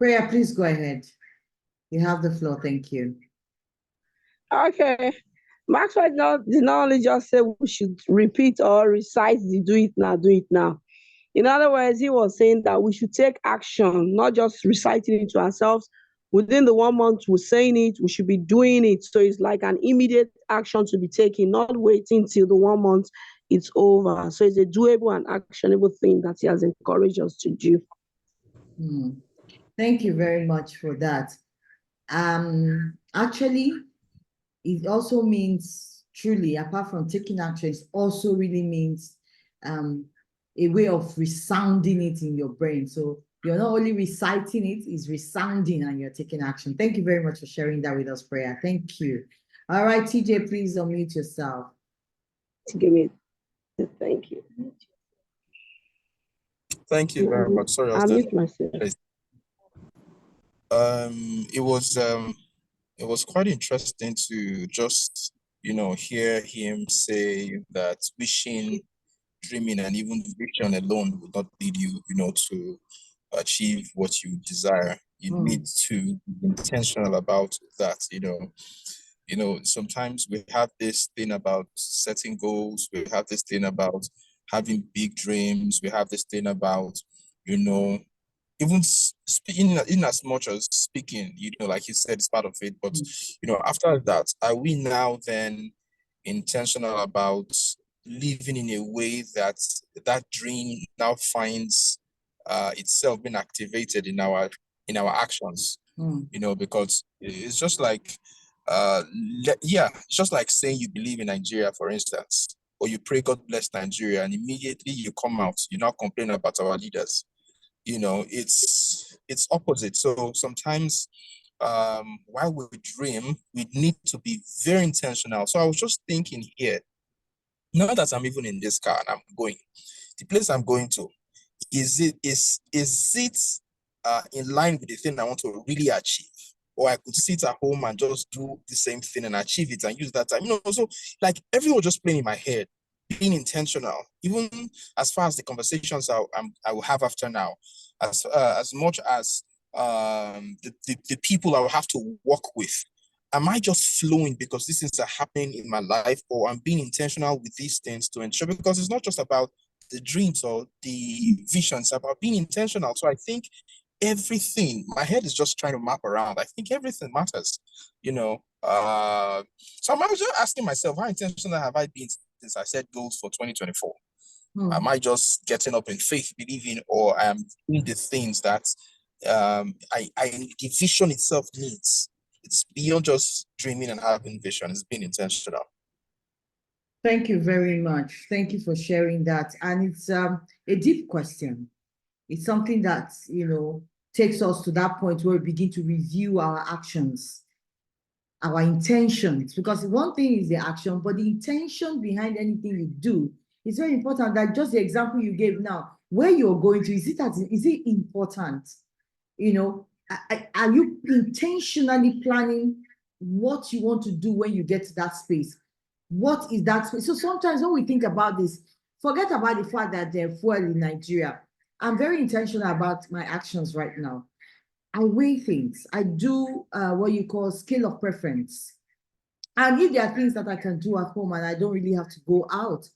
Prayer, please go ahead. You have the floor. Thank you. Okay. Maxwell did not only just say we should repeat or recite the do it now, do it now. In other words, he was saying that we should take action, not just reciting it to ourselves. Within the 1 month we're saying it, we should be doing it. So it's like an immediate action to be taken, not waiting till the 1 month it's over. So it's a doable and actionable thing that he has encouraged us to do. Thank you very much for that. Actually, it also means truly, apart from taking action, it also really means a way of resounding it in your brain. So you're not only reciting it, it's resounding and you're taking action. Thank you very much for sharing that with us, Prayer. Thank you. All right, TJ, please unmute yourself. Give me, thank you. Thank you very much. Sorry, I'll mute myself. It was quite interesting to just, hear him say that wishing, dreaming, and even vision alone would not lead you, to achieve what you desire. You need to be intentional about that, sometimes we have this thing about setting goals. We have this thing about having big dreams. We have this thing about, even speaking in as much as speaking, like you said, it's part of it. But, after that, are we now then intentional about living in a way that that dream now finds itself being activated in our actions? Because it's just like, it's just like saying you believe in Nigeria, for instance, or you pray God bless Nigeria, and immediately you come out, you now complain about our leaders. It's opposite. So sometimes while we dream, we need to be very intentional. So I was just thinking here, now that I'm even in this car and I'm going, the place I'm going to, is it in line with the thing I want to really achieve? Or I could sit at home and just do the same thing and achieve it and use that time. So like everyone just playing in my head, being intentional, even as far as the conversations I will have after now, as much as the people I will have to work with. Am I just flowing because these things are happening in my life, or I'm being intentional with these things to ensure? Because it's not just about the dreams or the visions, about being intentional. So I think everything, my head is just trying to map around. I think everything matters, So I'm just asking myself, how intentional have I been since I set goals for 2024? Am I just getting up in faith, believing, or am doing the things that the vision itself needs? It's beyond just dreaming and having vision. It's being intentional. Thank you very much. Thank you for sharing that. And it's a deep question. It's something that, takes us to that point where we begin to review our actions, our intentions, because one thing is the action, but the intention behind anything you do is very important. That just the example you gave now, where you're going to, is it important? Are you intentionally planning what you want to do when you get to that space? What is that space? So sometimes when we think about this, forget about the fact that they're fuel in Nigeria. I'm very intentional about my actions right now. I weigh things. I do what you call scale of preference. And if there are things that I can do at home and I don't really have to go out,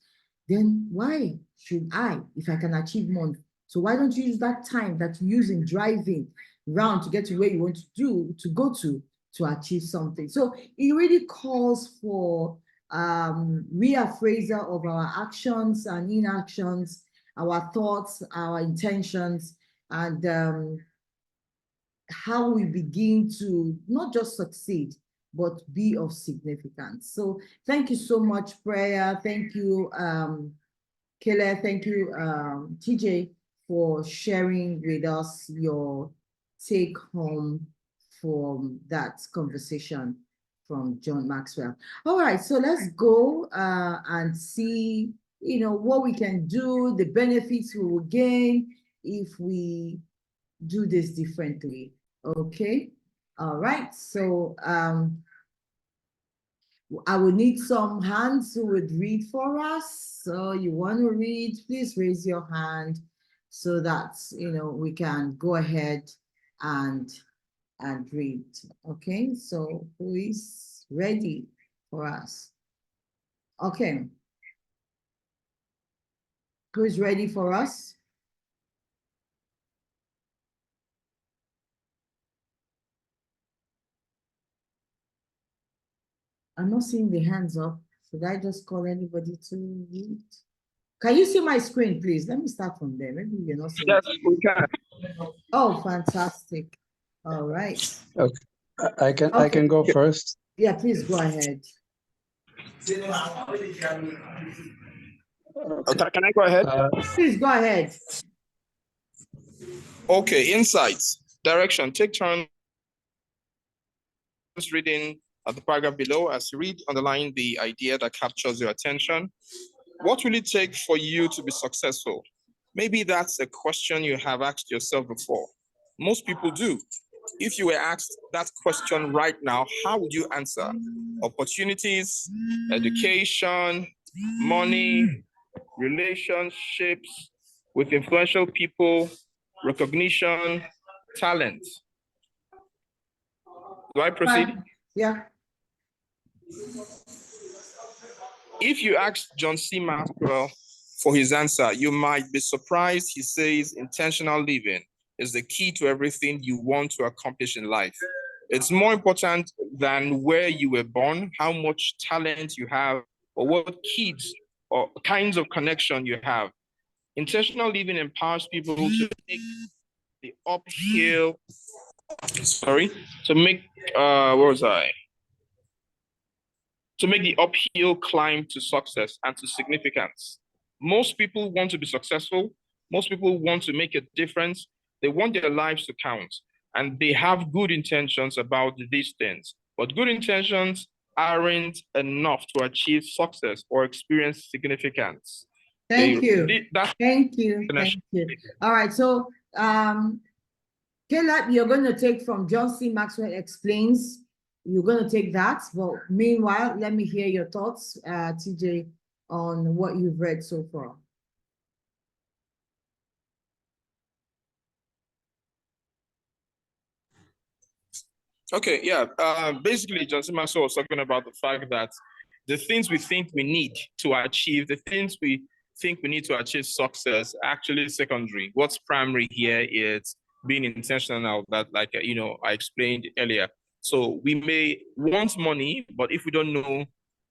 then why should I, if I can achieve more? So why don't you use that time that you use in driving around to get to where you want to go to achieve something? So it really calls for reappraisal of our actions and inactions, our thoughts, our intentions, and how we begin to not just succeed, but be of significance. So thank you so much, Prayer. Thank you, Kele. Thank you, TJ, for sharing with us your take home from that conversation from John Maxwell. All right, so let's go and see, what we can do, the benefits we will gain if we do this differently. Okay. All right. So I will need some hands who would read for us. So you want to read, please raise your hand so that we can go ahead and read. Okay, so who is ready for us? Okay. Who is ready for us? I'm not seeing the hands up. Should I just call anybody to read? Can you see my screen, please? Let me start from there. Maybe you're not seeing. Yes, we can. Oh, fantastic. All right. Okay. I can go first. Yeah, please go ahead. Okay, can I go ahead? Please go ahead. Okay, insights, direction. Take turns reading the paragraph below. As you read, underline the idea that captures your attention. What will it take for you to be successful? Maybe that's a question you have asked yourself before. Most people do. If you were asked that question right now, how would you answer? Opportunities, education, money, relationships with influential people, recognition, talent. Do I proceed? Yeah. If you ask John C. Maxwell for his answer, you might be surprised. He says intentional living is the key to everything you want to accomplish in life. It's more important than where you were born, how much talent you have, or what kids or kinds of connection you have. Intentional living empowers people to make the uphill, to make the uphill climb to success and to significance. Most people want to be successful. Most people want to make a difference. They want their lives to count, and they have good intentions about these things. But good intentions aren't enough to achieve success or experience significance. Thank you. Thank you. Thank you. All right. So, Caleb, you're going to take from John C. Maxwell Explains. You're going to take that. Well, meanwhile, let me hear your thoughts, TJ, on what you've read so far. Okay, yeah. Basically, John C. Maxwell was talking about the fact that the things we think we need to achieve, the things we think we need to achieve success, actually secondary. What's primary here is being intentional, that I explained earlier. So we may want money, but if we don't know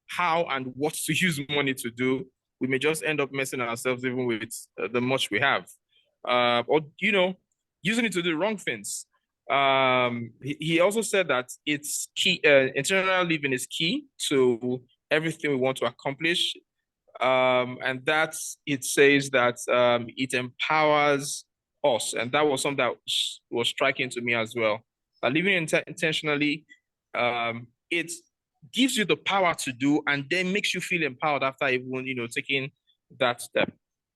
how and what to use money to do, we may just end up messing ourselves even with the much we have. Or using it to do the wrong things. He also said that it's key, intentional living is key to everything we want to accomplish. And it says that it empowers us. And that was something that was striking to me as well. Living intentionally, it gives you the power to do, and then makes you feel empowered after even, taking that step.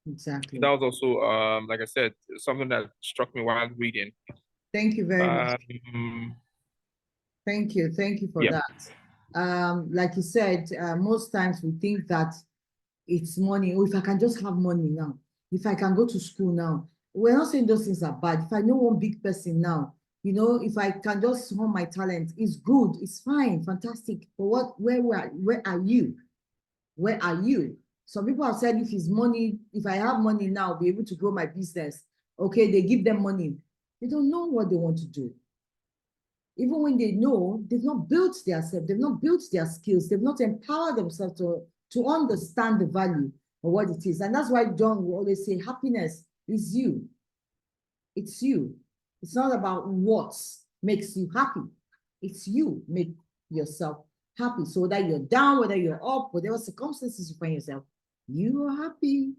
Exactly. That was also, like I said, something that struck me while reading. Thank you very much. Thank you for that. Like you said, most times we think that it's money. Oh, if I can just have money now, if I can go to school now. We're not saying those things are bad. If I know one big person now, if I can just hone my talent, it's good, it's fine, fantastic. But where are you? Where are you? Some people have said, if I have money now, I'll be able to grow my business. Okay, they give them money. They don't know what they want to do. Even when they know, they've not built themselves, they've not built their skills, they've not empowered themselves to understand the value of what it is. And that's why John will always say, happiness is you. It's you. It's not about what makes you happy. It's you make yourself happy. So whether you're down, whether you're up, whatever circumstances you find yourself, you are happy.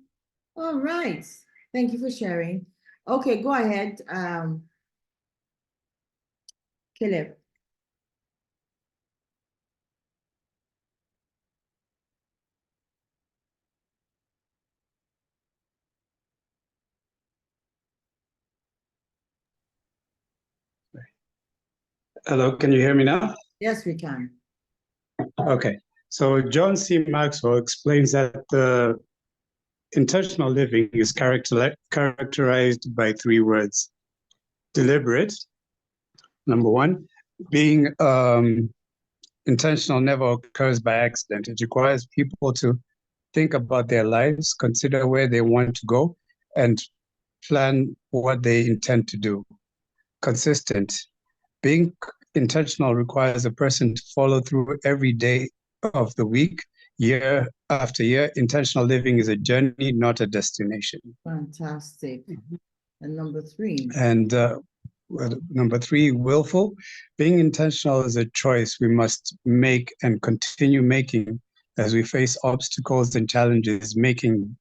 All right. Thank you for sharing. Okay, go ahead. Caleb. Hello, can you hear me now? Yes, we can. Okay, so John C. Maxwell explains that intentional living is characterized by three words: deliberate, Number one, being intentional never occurs by accident. It requires people to think about their lives, consider where they want to go, and plan what they intend to do. Consistent. Being intentional requires a person to follow through every day of the week, year after year. Intentional living is a journey, not a destination. Fantastic. And number three. And number three, willful. Being intentional is a choice we must make and continue making as we face obstacles and challenges. Making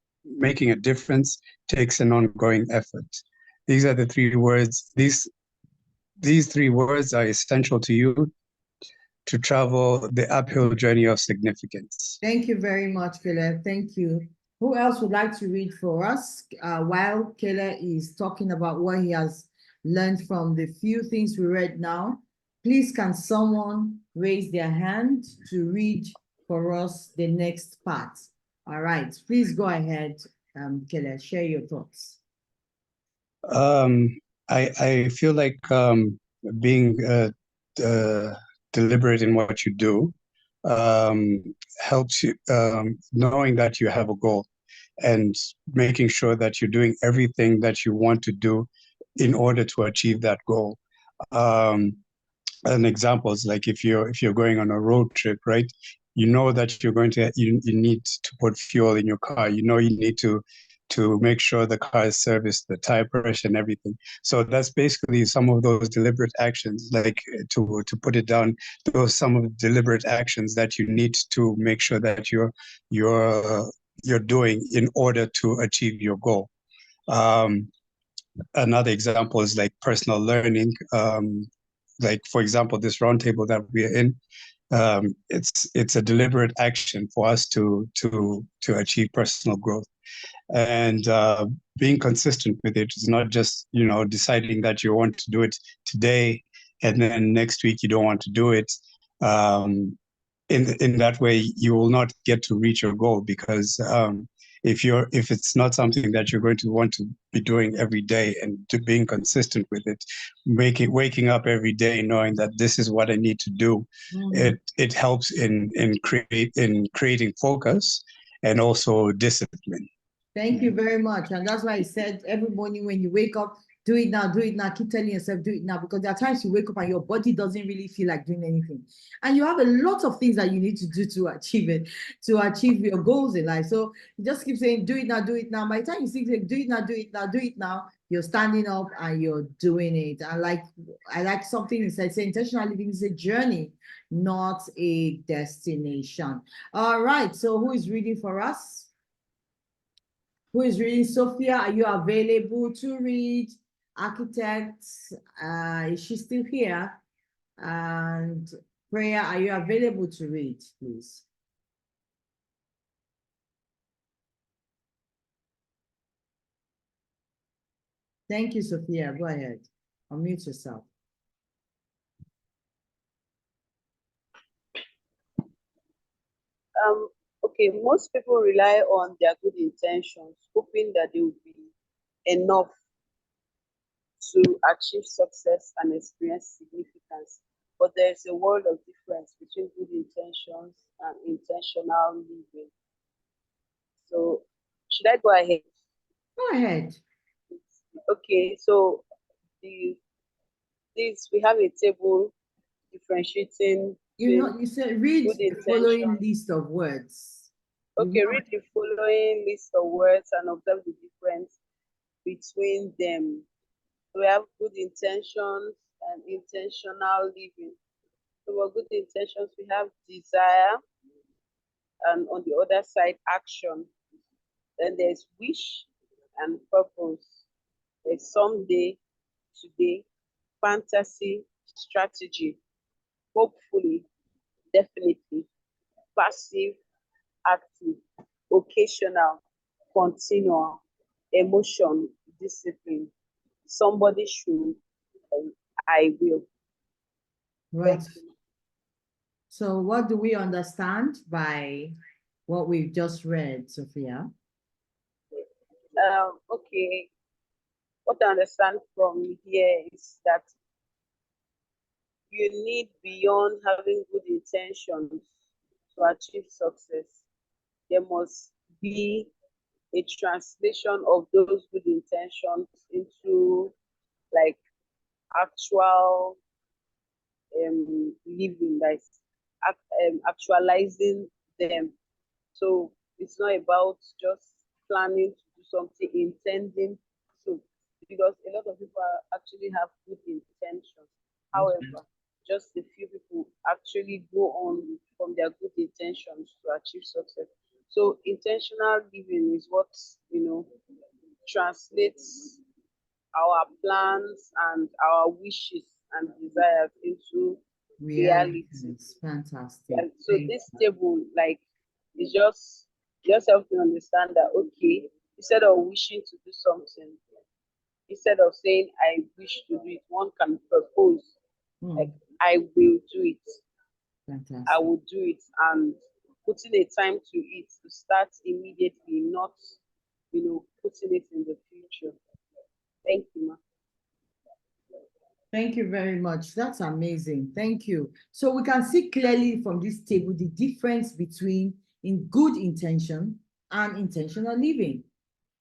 a difference takes an ongoing effort. These are the three words. These three words are essential to you to travel the uphill journey of significance. Thank you very much, Kele. Thank you. Who else would like to read for us while Kele is talking about what he has learned from the few things we read now? Please, can someone raise their hand to read for us the next part? All right, please go ahead, Kele, share your thoughts. I feel like being deliberate in what you do helps you, knowing that you have a goal and making sure that you're doing everything that you want to do in order to achieve that goal. An example is like if you're going on a road trip, right? You know that you're going to you need to put fuel in your car. You know you need to make sure the car is serviced, the tire pressure and everything. So that's basically some of those deliberate actions, like to put it down, those some of the deliberate actions that you need to make sure that you're doing in order to achieve your goal. Another example is like personal learning. Like for example, this roundtable that we are in, it's a deliberate action for us to achieve personal growth. And being consistent with it is not just, deciding that you want to do it today and then next week you don't want to do it. In that way, you will not get to reach your goal, because if it's not something that you're going to want to be doing every day and being consistent with it, waking up every day knowing that this is what I need to do, it helps in creating focus and also discipline. Thank you very much. And that's why I said every morning when you wake up, do it now, keep telling yourself, do it now, because there are times you wake up and your body doesn't really feel like doing anything. And you have a lot of things that you need to do to achieve it, to achieve your goals in life. So you just keep saying, do it now, do it now. By the time you think, do it now, do it now, do it now, you're standing up and you're doing it. I like something you said, say intentional living is a journey, not a destination. All right, so who is reading for us? Who is reading? Sophia, are you available to read? Architects, is she still here? And Prayer, are you available to read, please? Thank you, Sophia. Go ahead. Unmute yourself. Okay, most people rely on their good intentions, hoping that they will be enough to achieve success and experience significance. But there's a world of difference between good intentions and intentional living. So, should I go ahead? Go ahead. Okay, so we have a table differentiating. You said read the following list of words. Okay, read the following list of words and observe the difference between them. We have good intentions and intentional living. So for good intentions, we have desire, and on the other side, action. Then there's wish and purpose. There's someday, today, fantasy, strategy, hopefully, definitely, passive, active, occasional, continual, emotion, discipline. Somebody should, and I will. Right. So what do we understand by what we've just read, Sophia? Okay. What I understand from here is that you need beyond having good intentions to achieve success. There must be a translation of those good intentions into like actual living, like actualizing them. So it's not about just planning to do something, intending to, because a lot of people actually have good intentions. However, just a few people actually go on from their good intentions to achieve success. So intentional living is what, translates our plans and our wishes and desires into reality. Realities. Fantastic. Yeah, so Thank this table, like, is just help me understand that, okay, instead of wishing to do something, instead of saying I wish to do it, one can propose, you. like, I will do it, I Fantastic. will do it, and putting a time to it to start immediately, not putting it in the future. Thank you, ma. Thank you very much. That's amazing. Thank you. So we can see clearly from this table the difference between in good intention and intentional living.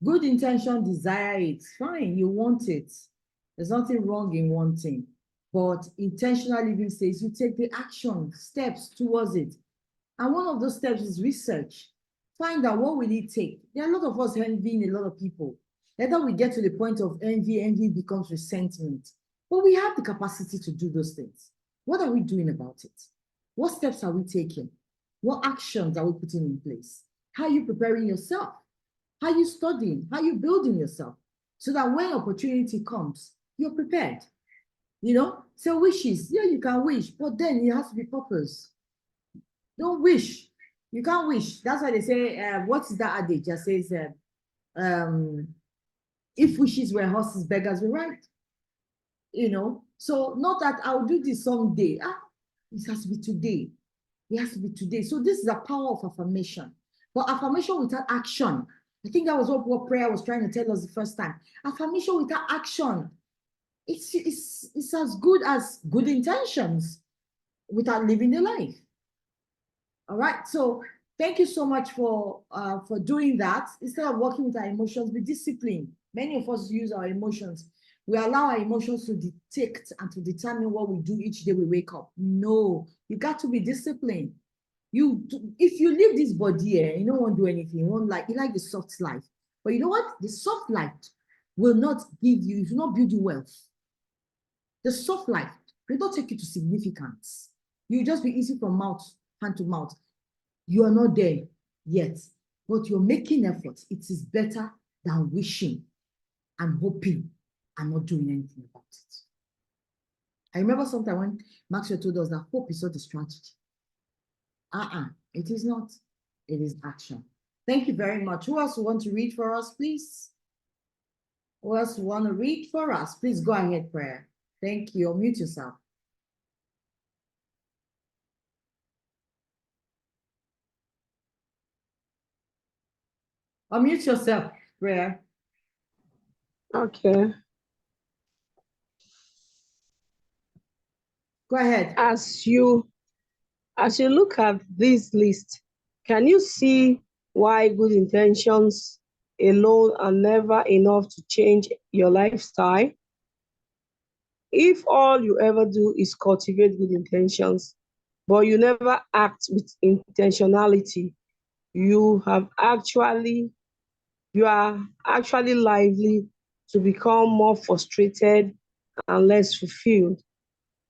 Good intention, desire it. Fine, you want it. There's nothing wrong in wanting. But intentional living says you take the action, steps towards it. And one of those steps is research. Find out what will it take. There are a lot of us envying a lot of people. Later we get to the point of envy becomes resentment. But we have the capacity to do those things. What are we doing about it? What steps are we taking? What actions are we putting in place? How are you preparing yourself? How are you studying? How are you building yourself? So that when opportunity comes, you're prepared. So wishes, yeah, you can wish, but then it has to be purpose. Don't wish. You can't wish. That's why they say, what is that adage that says, if wishes were horses, beggars were right. So not that I'll do this someday. It has to be today. It has to be today. So this is the power of affirmation. But affirmation without action, I think that was what prayer was trying to tell us the first time. Affirmation without action, it's as good as good intentions without living the life. All right. So thank you so much for doing that. Instead of working with our emotions, be disciplined. Many of us use our emotions. We allow our emotions to detect and to determine what we do each day we wake up. No, you got to be disciplined. If you leave this body here, you don't want to do anything. You like the soft life. But you know what? The soft life will not give you, it will not build you wealth. The soft life will not take you to significance. You'll just be easy from hand to mouth. You are not there yet, but you're making efforts. It is better than wishing and hoping and not doing anything about it. I remember sometime when Maxwell told us that hope is not a strategy. It is not. It is action. Thank you very much. Who else want to read for us, please? Who else want to read for us? Please go ahead, prayer. Thank you. Unmute yourself. Unmute yourself, prayer. Okay. Go ahead. As you look at this list, can you see why good intentions alone are never enough to change your lifestyle? If all you ever do is cultivate good intentions, but you never act with intentionality, you are actually likely to become more frustrated and less fulfilled.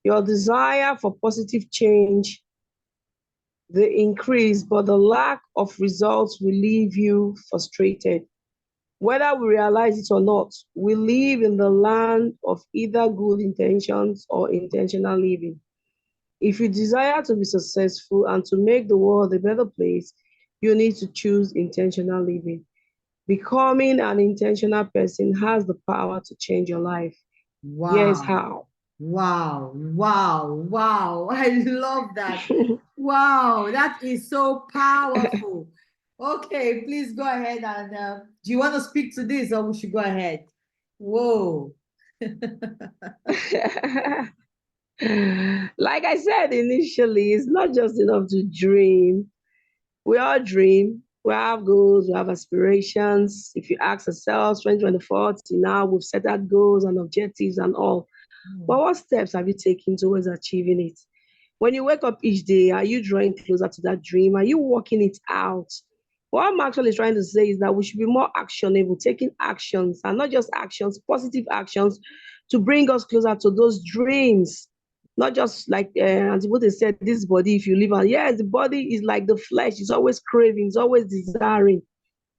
Your desire for positive change, the increase, but the lack of results will leave you frustrated. Whether we realize it or not, we live in the land of either good intentions or intentional living. If you desire to be successful and to make the world a better place, you need to choose intentional living. Becoming an intentional person has the power to change your life. Wow. Here's how. Wow. I love that. Wow, that is so powerful. Okay, please go ahead and do you want to speak to this or we should go ahead? Whoa. Like I said initially, it's not just enough to dream. We all dream. We have goals, we have aspirations. If you ask ourselves, 2024, till now, we've set out goals and objectives and all. But what steps have you taken towards achieving it? When you wake up each day, are you drawing closer to that dream? Are you working it out? What I'm actually trying to say is that we should be more actionable, taking actions, and not just actions, positive actions to bring us closer to those dreams. Not just like as what they said, this body, if you live on, yes, the body is like the flesh, it's always craving, it's always desiring,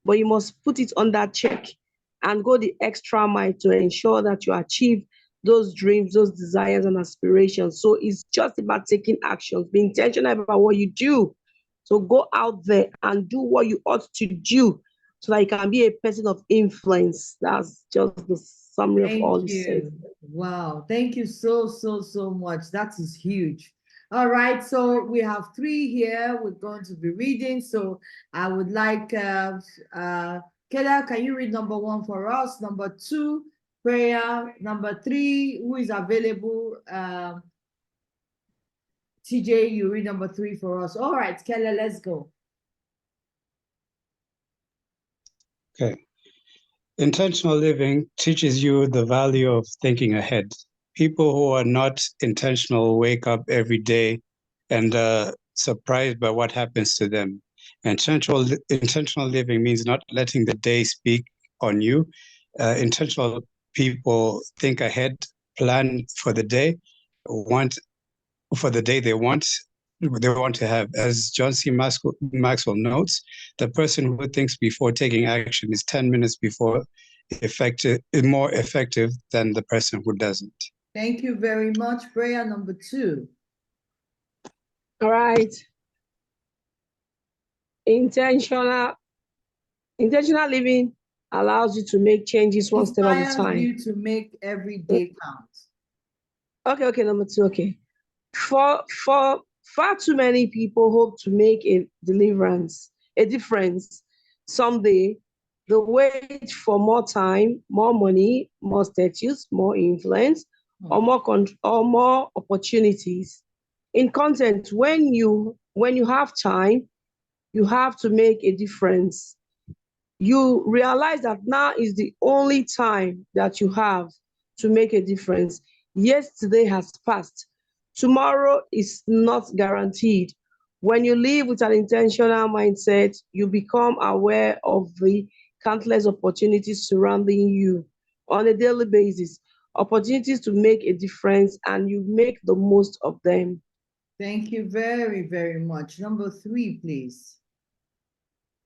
but you must put it on that check and go the extra mile to ensure that you achieve those dreams, those desires, and aspirations. So it's just about taking actions, be intentional about what you do. So go out there and do what you ought to do so that you can be a person of influence. That's just the summary of all Thank he said. you. Wow. Thank you so, so, so much. That is huge. All right. So we have 3 here. We're going to be reading. So I would like, Kela, can you read number 1 for us? Number 2, prayer. Number 3, who is available? TJ, you read number 3 for us. All right, Kela, let's go. Okay. Intentional living teaches you the value of thinking ahead. People who are not intentional wake up every day and surprised by what happens to them. Intentional living means not letting the day speak on you. Intentional people think ahead, plan for the day, want for the day they want to have. As John C. Maxwell notes, the person who thinks before taking action is 10 minutes more effective than the person who doesn't. Thank you very much. Prayer number 2. All right. Intentional living allows you to make changes one step at a Inspires time. you to make every day count. Okay, number 2, okay. For far too many people hope to make a difference someday. They wait for more time, more money, more status, more influence, or more opportunities. In content, when you have time, you have to make a difference. You realize that now is the only time that you have to make a difference. Yesterday has passed. Tomorrow is not guaranteed. When you live with an intentional mindset, you become aware of the countless opportunities surrounding you on a daily basis, opportunities to make a difference, and you make the most of them. Thank you very, very much. Number 3, please.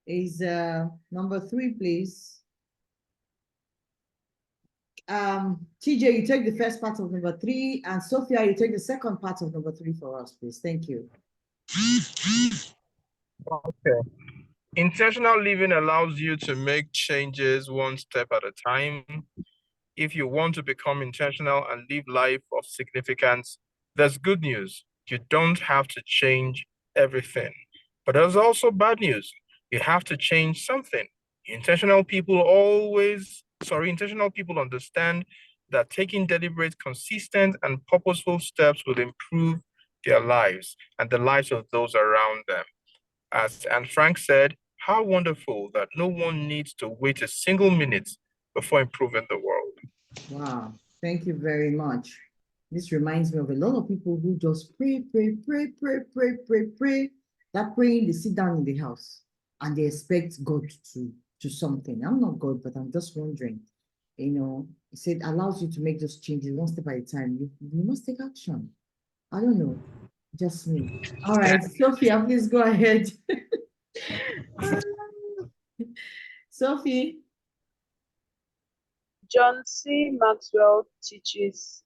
Is number 3, please. TJ, you take the first part of number 3, and Sophia, you take the second part of number 3 for us, please. Thank you. Okay. Intentional living allows you to make changes one step at a time. If you want to become intentional and live life of significance, there's good news. You don't have to change everything. But there's also bad news. You have to change something. Intentional people understand that taking deliberate, consistent, and purposeful steps will improve their lives and the lives of those around them. As Anne Frank said, how wonderful that no one needs to wait a single minute before improving the world. Wow, thank you very much. This reminds me of a lot of people who just pray. That praying, they sit down in the house and they expect God to do something. I'm not God, but I'm just wondering. He said allows you to make those changes one step at a time. You must take action. I don't know, just me. All right, Sophia, please go ahead. Sophie. John C. Maxwell teaches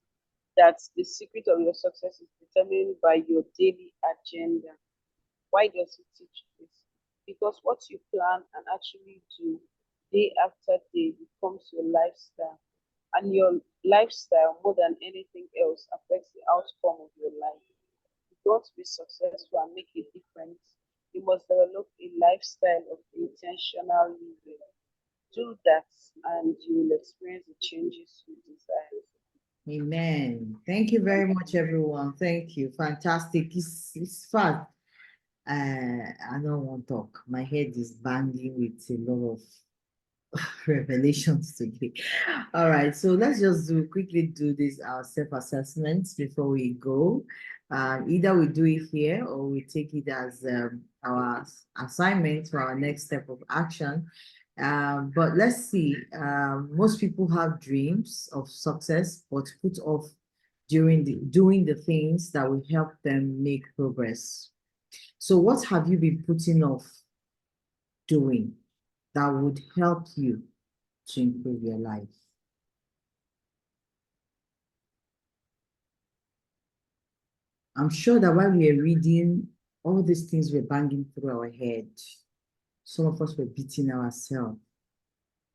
that the secret of your success is determined by your daily agenda. Why does he teach this? Because what you plan and actually do day after day becomes your lifestyle. And your lifestyle, more than anything else, affects the outcome of your life. If you want to be successful and make a difference, you must develop a lifestyle of intentional living. Do that and you will experience the changes you desire. Amen. Thank you very much, everyone. Thank you. Fantastic. It's fun. I don't want to talk. My head is banging with a lot of revelations today. All right, so let's just quickly do this our self-assessments before we go. Either we do it here or we take it as our assignment for our next step of action. But let's see. Most people have dreams of success, but put off doing the things that will help them make progress. So what have you been putting off doing that would help you to improve your life? I'm sure that while we are reading, all these things were banging through our head. Some of us were beating ourselves.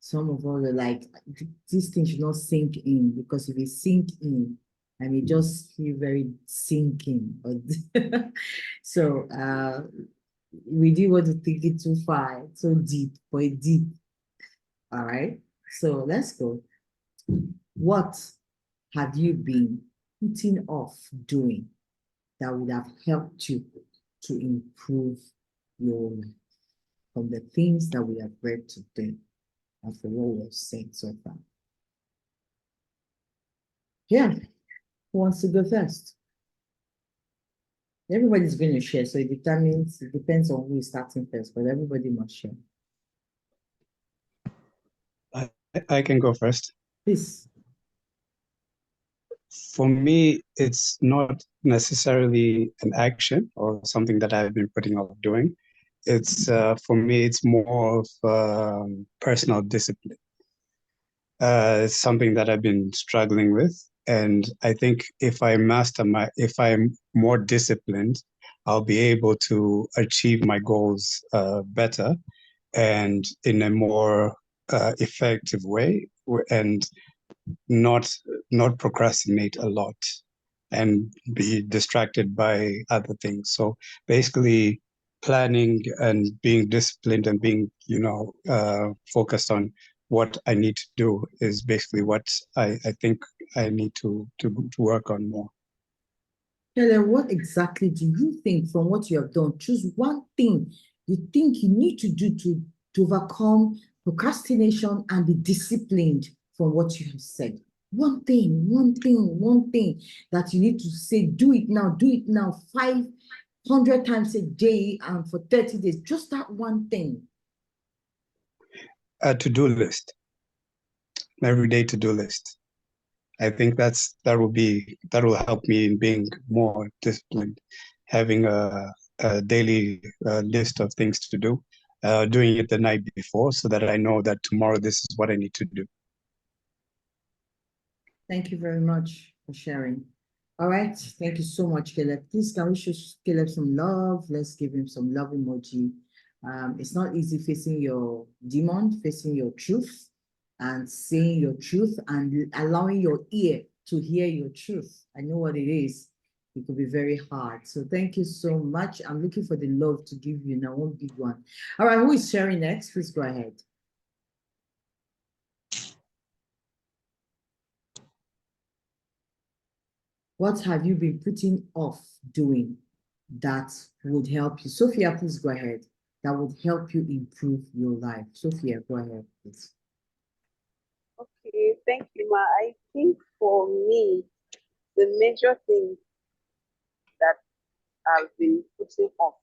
Some of us were like, this thing should not sink in, because if it sink in, I may just feel very sinking. So we didn't want to take it too far, so deep, but it deep. All right, so let's go. What have you been putting off doing that would have helped you to improve your life from the things that we have read today and for what we have said so far? Yeah, who wants to go first? Everybody's going to share, so it depends on who is starting first, but everybody must share. I can go first. Please. For me, it's not necessarily an action or something that I've been putting off doing. It's for me, it's more of personal discipline. It's something that I've been struggling with, and I think if I'm more disciplined, I'll be able to achieve my goals better and in a more effective way, and not procrastinate a lot and be distracted by other things. So basically, planning and being disciplined and being focused on what I need to do is basically what I think I need to work on more. Helen, what exactly do you think from what you have done? Choose one thing you think you need to do to overcome procrastination and be disciplined from what you have said. One thing that you need to say, do it now, 500 times a day and for 30 days. Just that one thing. A to-do list. Everyday to-do list. I think that will help me in being more disciplined, having a daily list of things to do, doing it the night before so that I know that tomorrow this is what I need to do. Thank you very much for sharing. All right, thank you so much, Caleb. Please, can we show Caleb some love? Let's give him some love emoji. It's not easy facing your demon, facing your truth, and saying your truth and allowing your ear to hear your truth. I know what it is. It could be very hard. So thank you so much. I'm looking for the love to give you now, one big one. All right, who is sharing next? Please go ahead. What have you been putting off doing that would help you? Sophia, please go ahead. That would help you improve your life. Sophia, go ahead, please. Okay, thank you, Ma. I think for me, the major thing that I've been putting off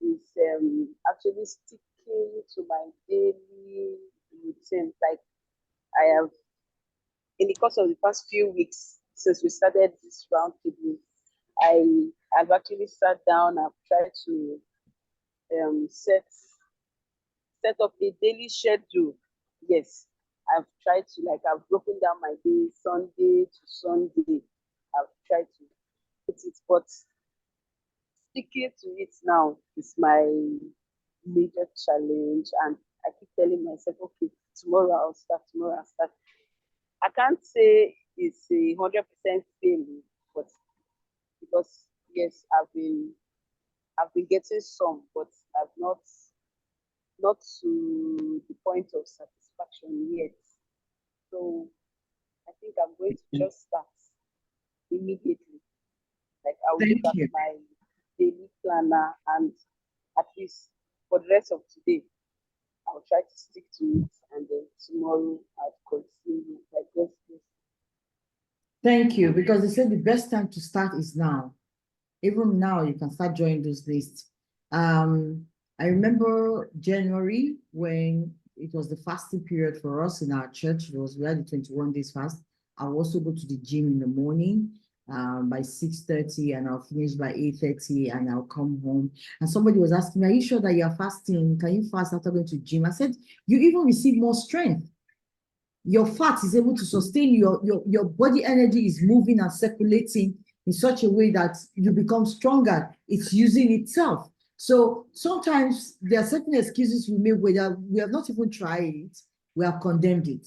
is actually sticking to my daily routine. Like I have, in the course of the past few weeks since we started this roundtable, I have actually sat down. I've tried to set up a daily schedule. Yes, I've tried to, like, I've broken down my day, Sunday to Sunday. I've tried to put it, but sticking to it now is my major challenge. And I keep telling myself, okay, tomorrow I'll start. I can't say it's 100% failing, but because yes, I've been getting some, but I've not to the point of satisfaction yet. So I think I'm going to just start immediately. Like I'll look Thank at you. my daily planner, and at least for the rest of today, I'll try to stick to it, and then tomorrow I'll continue. Like God's grace. Thank you, because they said the best time to start is now. Even now, you can start joining those lists. I remember January when it was the fasting period for us in our church. We had the 21 days fast. I'll also go to the gym in the morning by 6:30, and I'll finish by 8:30, and I'll come home. And somebody was asking me, are you sure that you're fasting? Can you fast after going to gym? I said, you even receive more strength. Your fat is able to sustain your body energy is moving and circulating in such a way that you become stronger. It's using itself. So sometimes there are certain excuses we make where we have not even tried it. We have condemned it.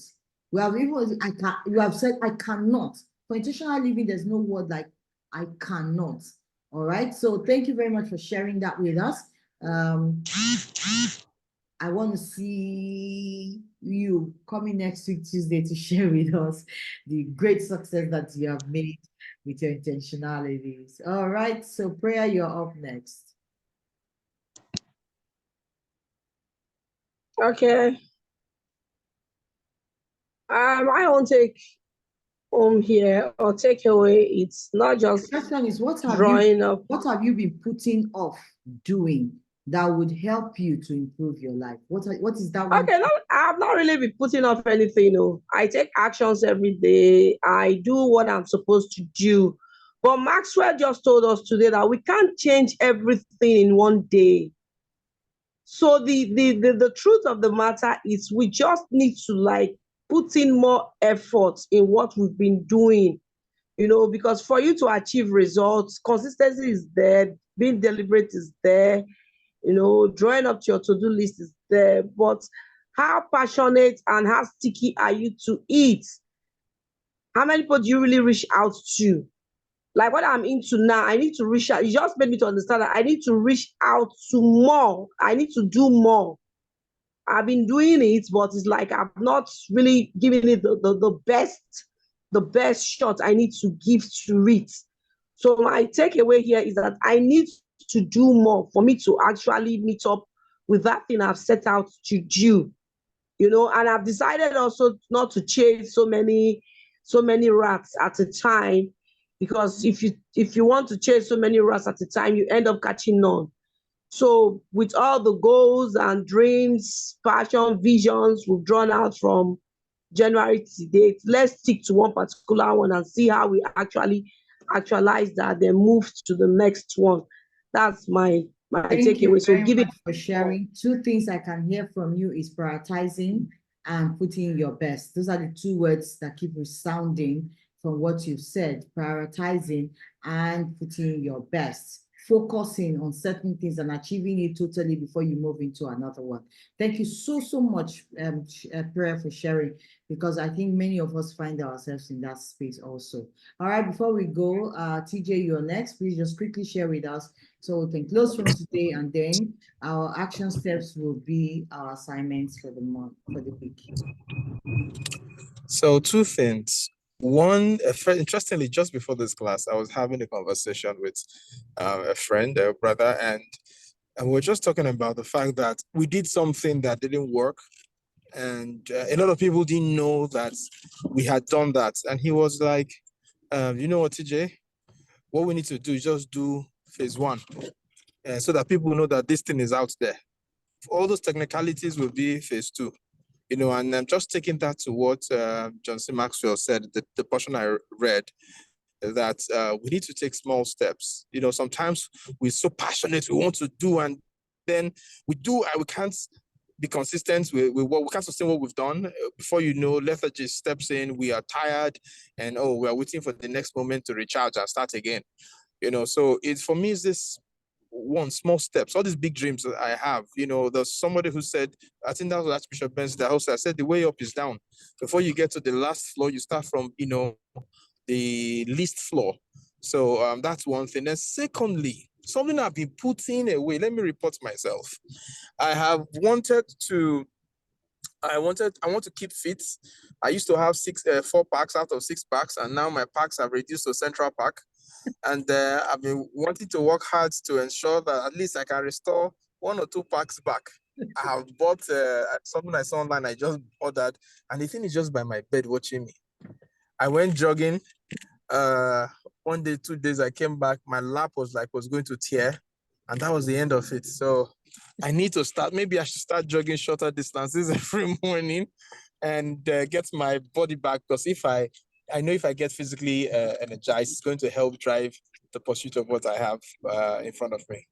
We have even we have said I cannot. For intentional living, there's no word like I cannot. All right. So thank you very much for sharing that with us. I want to see you coming next week, Tuesday, to share with us the great success that you have made with your intentionalities. All right, so Prayer, you're up next. Okay. I won't take home here or take away. It's not just The question is, what have you been putting off doing that would help you to improve your life? What is that one? Okay, no, I've not really been putting off anything. No, I take actions every day. I do what I'm supposed to do. But Maxwell just told us today that we can't change everything in one day. So the truth of the matter is we just need to like put in more effort in what we've been doing, because for you to achieve results, consistency is there, being deliberate is there, drawing up to your to-do list is there. But how passionate and how sticky are you to it? How many people do you really reach out to? Like what I'm into now, I need to reach out. You just made me to understand that I need to reach out to more. I need to do more. I've been doing it, but it's like I'm not really giving it the best shot I need to give to it. So my takeaway here is that I need to do more for me to actually meet up with that thing I've set out to do. And I've decided also not to chase so many rats at a time, because if you want to chase so many rats at a time, you end up catching none. So with all the goals and dreams, passion, visions we've drawn out from January to date, let's stick to one particular one and see how we actually actualize that, then move to the next one. That's my takeaway. So Thank you very much for sharing. Two things I can hear from you is prioritizing and putting your best. Those are the two words that keep resounding from what you've said: prioritizing and putting your best. Focusing on certain things and achieving it totally before you move into another one. Thank you so much, Prayer, for sharing, because I think many of us find ourselves in that space also. All right, before we go, TJ, you're next. Please just quickly share with us so we can close from today, and then our action steps will be our assignments for the month, for the week. So two things. One, interestingly, just before this class, I was having a conversation with a friend, a brother, and we're just talking about the fact that we did something that didn't work, and a lot of people didn't know that we had done that. And he was like, you know what, TJ, what we need to do is just do phase one, so that people know that this thing is out there. All those technicalities will be phase two. And I'm just taking that to what John C. Maxwell said, the portion I read, that we need to take small steps. Sometimes we're so passionate, we want to do, and then we do, and we can't be consistent with what we can't sustain what we've done. Before you know, lethargy steps in, we are tired, and we are waiting for the next moment to recharge and start again. So for me, it's this one small steps. All these big dreams that I have, there's somebody who said, I think that was Archbishop Benz that also said, the way up is down. Before you get to the last floor, you start from the least floor. So that's one thing. And secondly, something I've been putting away. Let me report myself. I have wanted to I want to keep fit. I used to have 4 packs out of 6 packs, and now my packs have reduced to Central Park. And I've been wanting to work hard to ensure that at least I can restore 1 or 2 packs back. I have bought something I saw online. I just ordered, and the thing is just by my bed watching me. I went jogging. 1 day, 2 days, I came back. My lap was going to tear, and that was the end of it. So I need to start. Maybe I should start jogging shorter distances every morning, and get my body back. Because I know if I get physically energized, it's going to help drive the pursuit of what I have in front of me.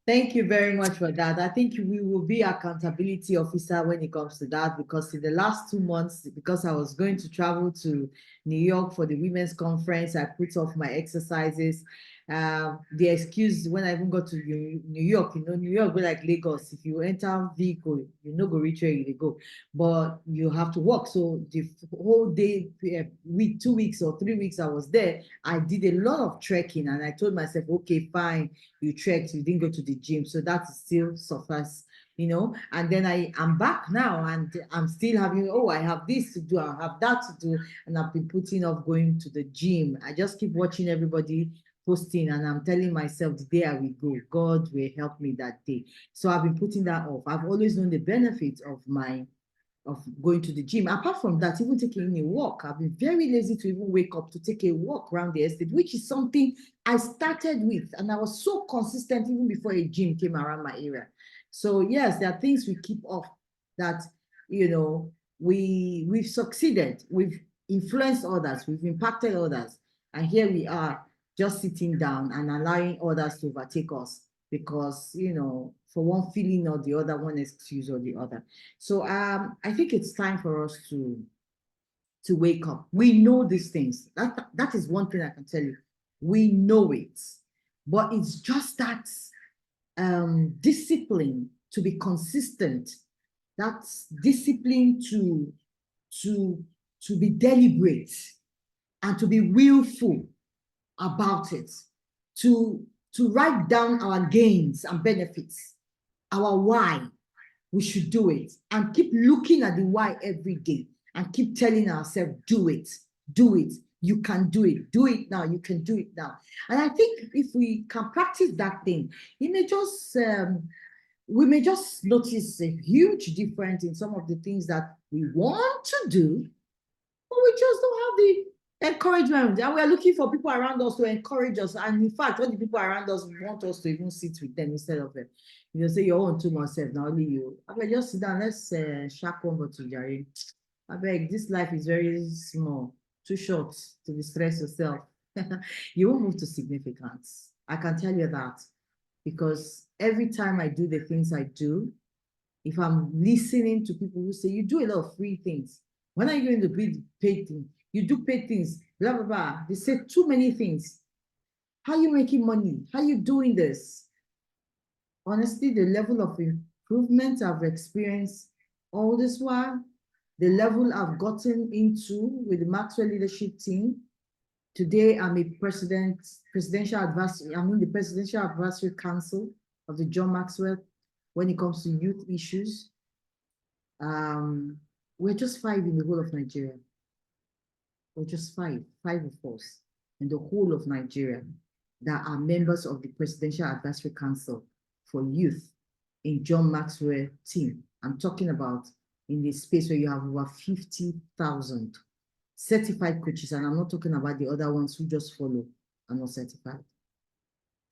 Thank you very much for that. I think we will be accountability officer when it comes to that, because in the last 2 months, because I was going to travel to New York for the women's conference, I put off my exercises. The excuse when I even got to New York, New York be like Lagos. If you enter vehicle, you no go reach where you go, but you have to walk. So the whole day, week, 2 weeks or 3 weeks I was there, I did a lot of trekking, and I told myself, okay, fine, you trekked, you didn't go to the gym, so that still suffers, and then I'm back now, and I'm still having, I have this to do, I have that to do, and I've been putting off going to the gym. I just keep watching everybody posting, and I'm telling myself, the day I will go, God will help me that day. So I've been putting that off. I've always known the benefits of going to the gym. Apart from that, even taking a walk, I've been very lazy to even wake up to take a walk around the estate, which is something I started with, and I was so consistent even before a gym came around my area. So yes, there are things we keep off that, we've succeeded, we've influenced others, we've impacted others, and here we are just sitting down and allowing others to overtake us because, for one feeling or the other, one excuse or the other. So I think it's time for us to wake up. We know these things. That is one thing I can tell you. We know it, but it's just that discipline to be consistent. That's discipline to be deliberate and to be willful about it, to write down our gains and benefits, our why we should do it, and keep looking at the why every day and keep telling ourselves, do it, you can do it now, you can do it now. And I think if we can practice that thing, it may just we may just notice a huge difference in some of the things that we want to do, but we just don't have the encouragement, and we're looking for people around us to encourage us. And in fact, all the people around us want us to even sit with them instead of say your own too much self, now only you. I beg, just sit down, let's shack over to Jerry. I beg, this life is very small, too short to distress yourself. You won't move to significance, I can tell you that, because every time I do the things I do, if I'm listening to people who say you do a lot of free things, when are you going to be paid things? You do paid things, blah, blah, blah. They say too many things. How are you making money? How are you doing this? Honestly, the level of improvement I've experienced all this while, the level I've gotten into with the Maxwell leadership team. Today, I'm a presidential advisory. I'm in the Presidential Advisory Council of the John Maxwell when it comes to youth issues. We're just 5 in the whole of Nigeria. We're just 5 of us in the whole of Nigeria that are members of the Presidential Advisory Council for Youth in John Maxwell team. I'm talking about in the space where you have over 50,000 certified coaches, and I'm not talking about the other ones who just follow and not certified.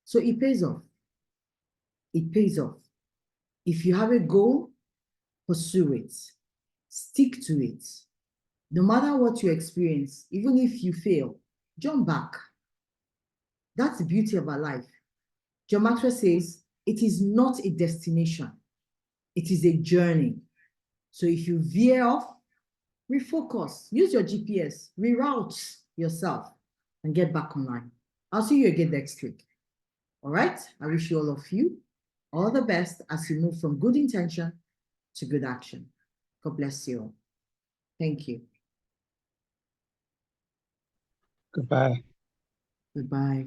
So it pays off. It pays off. If you have a goal, pursue it. Stick to it. No matter what you experience, even if you fail, jump back. That's the beauty of our life. John Maxwell says, it is not a destination. It is a journey. So if you veer off, refocus, use your GPS, reroute yourself, and get back online. I'll see you again next week. All right? I wish you all of you all the best as you move from good intention to good action. God bless you all. Thank you. Goodbye. Goodbye.